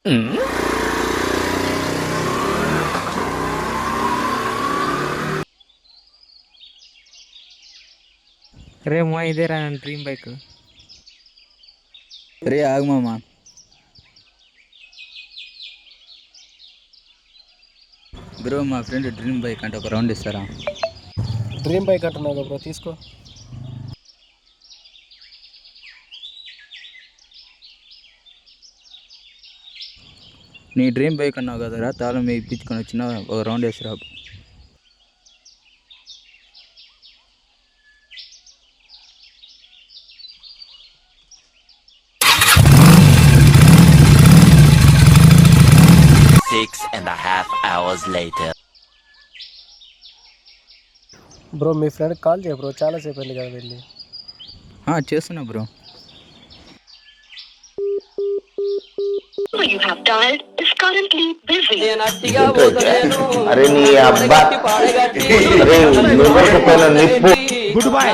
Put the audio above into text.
రే మా ఇదేరా dream bike. రే ఆగు మామ. బ్రో మా ఫ్రెండ్ డ్రీమ్ బైక్ అంటే ఒక రౌండ్ ఇస్తారా? డ్రీమ్ బైక్ అంటున్నావు బ్రో, తీసుకో. నీ డ్రీమ్ బైక్ అన్నావు కదరా, తాళం ఇప్పించుకొని వచ్చిన ఒక రౌండ్ వేసిరా. బ్రో మీ ఫ్రెండ్కి కాల్ చేయ బ్రో, చాలాసేపు అయింది కదా వెళ్ళి. చేస్తున్నా బ్రో. అరే నీ అబ్బా గుడ్ బై.